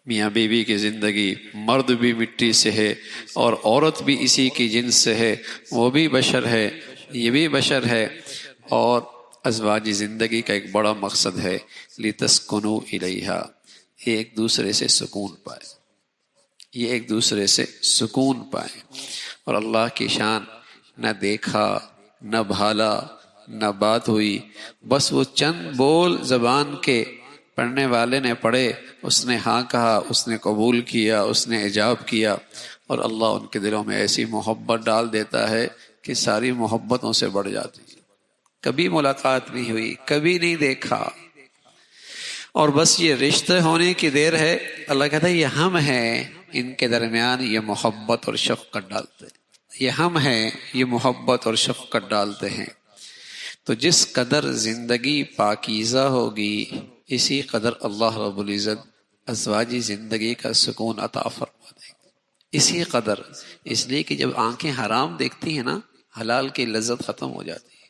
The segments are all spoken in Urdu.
میاں بیوی کی زندگی، مرد بھی مٹی سے ہے اور عورت بھی اسی کی جنس سے ہے، وہ بھی بشر ہے، یہ بھی بشر ہے، اور ازواجی زندگی کا ایک بڑا مقصد ہے لِتَسْكُنُوا إِلَيْهَا، یہ ایک دوسرے سے سکون پائے، یہ ایک دوسرے سے سکون پائے۔ اور اللہ کی شان نہ دیکھا نہ بھالا نہ بات ہوئی، بس وہ چند بول زبان کے پڑھنے والے نے پڑھے، اس نے ہاں کہا، اس نے قبول کیا، اس نے ایجاب کیا، اور اللہ ان کے دلوں میں ایسی محبت ڈال دیتا ہے کہ ساری محبتوں سے بڑھ جاتی ہے۔ کبھی ملاقات نہیں ہوئی، کبھی نہیں دیکھا، اور بس یہ رشتے ہونے کی دیر ہے، اللہ کہتا ہے یہ ہم ہیں ان کے درمیان یہ محبت اور شفقت ڈالتے ہیں، یہ ہم ہیں یہ محبت اور شفقت ڈالتے ہیں۔ تو جس قدر زندگی پاکیزہ ہوگی، اسی قدر اللہ رب العزت ازواجی زندگی کا سکون عطا فرما دیں گے، اسی قدر۔ اس لیے کہ جب آنکھیں حرام دیکھتی ہیں نا، حلال کی لذت ختم ہو جاتی ہے،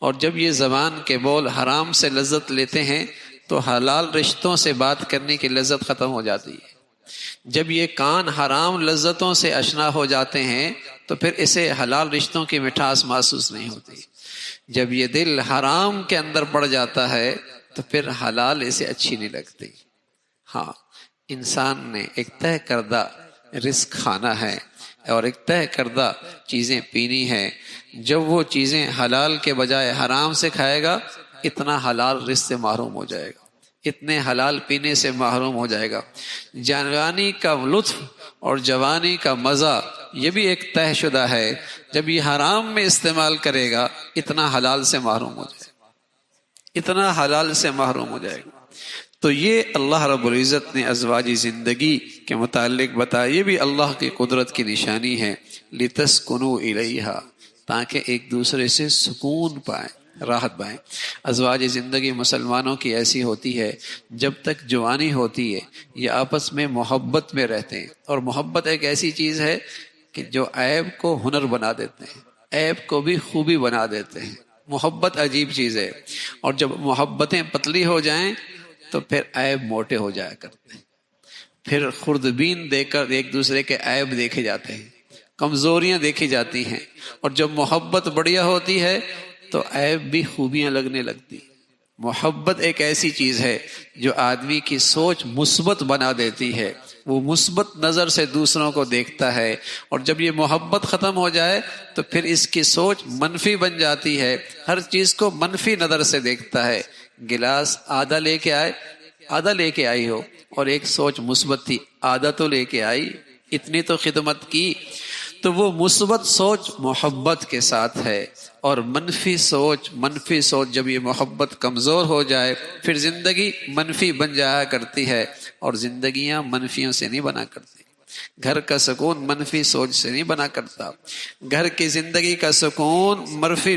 اور جب یہ زبان کے بول حرام سے لذت لیتے ہیں تو حلال رشتوں سے بات کرنے کی لذت ختم ہو جاتی ہے۔ جب یہ کان حرام لذتوں سے آشنا ہو جاتے ہیں تو پھر اسے حلال رشتوں کی مٹھاس محسوس نہیں ہوتی۔ جب یہ دل حرام کے اندر پڑ جاتا ہے تو پھر حلال اسے اچھی نہیں لگتی۔ ہاں، انسان نے ایک طے کردہ رزق کھانا ہے اور ایک طے کردہ چیزیں پینی ہے، جب وہ چیزیں حلال کے بجائے حرام سے کھائے گا، اتنا حلال رزق سے محروم ہو جائے گا، اتنے حلال پینے سے محروم ہو جائے گا۔ جوانی کا لطف اور جوانی کا مزہ یہ بھی ایک طے شدہ ہے، جب یہ حرام میں استعمال کرے گا اتنا حلال سے محروم ہو جائے گا، اتنا حلال سے محروم ہو جائے گا۔ تو یہ اللہ رب العزت نے ازواجی زندگی کے متعلق بتایا، یہ بھی اللہ کی قدرت کی نشانی ہے، لِتَسْكُنُوا إِلَيْهَا، تاکہ ایک دوسرے سے سکون پائیں، راحت پائیں۔ ازواجی زندگی مسلمانوں کی ایسی ہوتی ہے، جب تک جوانی ہوتی ہے یہ آپس میں محبت میں رہتے ہیں، اور محبت ایک ایسی چیز ہے کہ جو عیب کو ہنر بنا دیتے ہیں، عیب کو بھی خوبی بنا دیتے ہیں۔ محبت عجیب چیز ہے، اور جب محبتیں پتلی ہو جائیں تو پھر عیب موٹے ہو جایا کرتے ہیں، پھر خوردبین دے کر ایک دوسرے کے عیب دیکھے جاتے ہیں، کمزوریاں دیکھی جاتی ہیں، اور جب محبت بڑھیا ہوتی ہے تو عیب بھی خوبیاں لگنے لگتی۔ محبت ایک ایسی چیز ہے جو آدمی کی سوچ مثبت بنا دیتی ہے، وہ مثبت نظر سے دوسروں کو دیکھتا ہے، اور جب یہ محبت ختم ہو جائے تو پھر اس کی سوچ منفی بن جاتی ہے، ہر چیز کو منفی نظر سے دیکھتا ہے۔ گلاس آدھا لے کے آئے، آدھا لے کے آئی ہو، اور ایک سوچ مثبت تھی، آدھا تو لے کے آئی، اتنی تو خدمت کی، تو وہ مثبت سوچ محبت کے ساتھ ہے، اور منفی سوچ جب یہ محبت کمزور ہو جائے پھر زندگی منفی بن جایا کرتی ہے، اور زندگیاں منفیوں سے نہیں بنا کرتی۔ گھر کا سکون منفی سوچ سے نہیں بنا کرتا، گھر کی زندگی کا سکون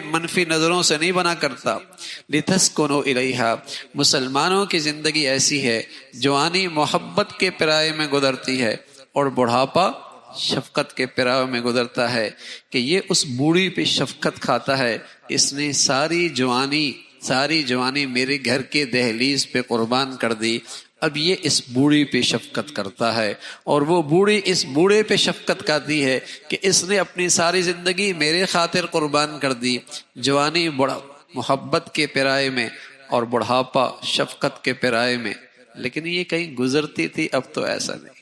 منفی نظروں سے نہیں بنا کرتا۔ لِتَسْكُنُوا إِلَيْهَا، مسلمانوں کی زندگی ایسی ہے، جوانی محبت کے پرائے میں گزرتی ہے، اور بڑھاپا شفقت کے پراؤ میں گزرتا ہے، کہ یہ اس بوڑھی پہ شفقت کھاتا ہے، اس نے ساری جوانی میرے گھر کے دہلیز پہ قربان کر دی، اب یہ اس بوڑھی پہ شفقت کرتا ہے، اور وہ بوڑھی اس بوڑھے پہ شفقت کرتی ہے کہ اس نے اپنی ساری زندگی میرے خاطر قربان کر دی۔ جوانی بڑا محبت کے پرائے میں، اور بڑھاپا شفقت کے پرائے میں، لیکن یہ کہیں گزرتی تھی، اب تو ایسا نہیں۔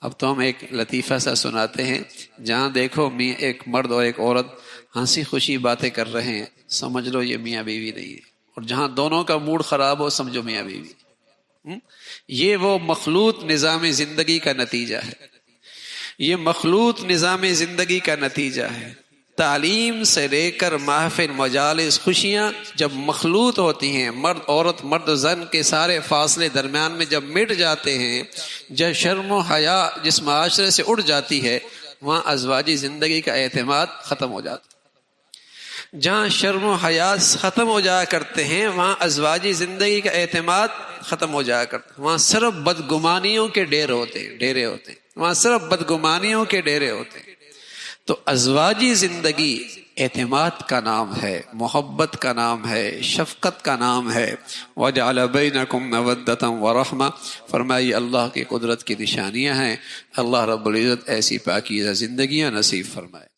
اب تو ہم ایک لطیفہ سا سناتے ہیں، جہاں دیکھو ایک مرد اور ایک عورت ہنسی خوشی باتیں کر رہے ہیں، سمجھ لو یہ میاں بیوی نہیں ہے، اور جہاں دونوں کا موڈ خراب ہو سمجھو میاں بیوی۔ یہ وہ مخلوط نظام زندگی کا نتیجہ ہے، یہ مخلوط نظام زندگی کا نتیجہ ہے۔ تعلیم سے لے کر محفل مجالس خوشیاں جب مخلوط ہوتی ہیں، مرد عورت مرد زن کے سارے فاصلے درمیان میں جب مٹ جاتے ہیں، جب شرم و حیا جس معاشرے سے اڑ جاتی ہے، وہاں ازواجی زندگی کا اعتماد ختم ہو جاتا ہے۔ جہاں شرم و حیا ختم ہو جایا کرتے ہیں، وہاں ازواجی زندگی کا اعتماد ختم ہو جایا کرتا ہے، وہاں صرف بدگمانیوں کے ڈیرے ہوتے ہیں، وہاں صرف بدگمانیوں کے ڈیرے ہوتے ہیں۔ تو ازواجی زندگی اعتماد کا نام ہے، محبت کا نام ہے، شفقت کا نام ہے۔ وَجَعَلَ بَيْنَكُمْ مَوَدَّةً وَرَحْمَةً، فرمائی اللہ کی قدرت کی نشانیاں ہیں۔ اللہ رب العزت ایسی پاکیزہ زندگیاں نصیب فرمائے۔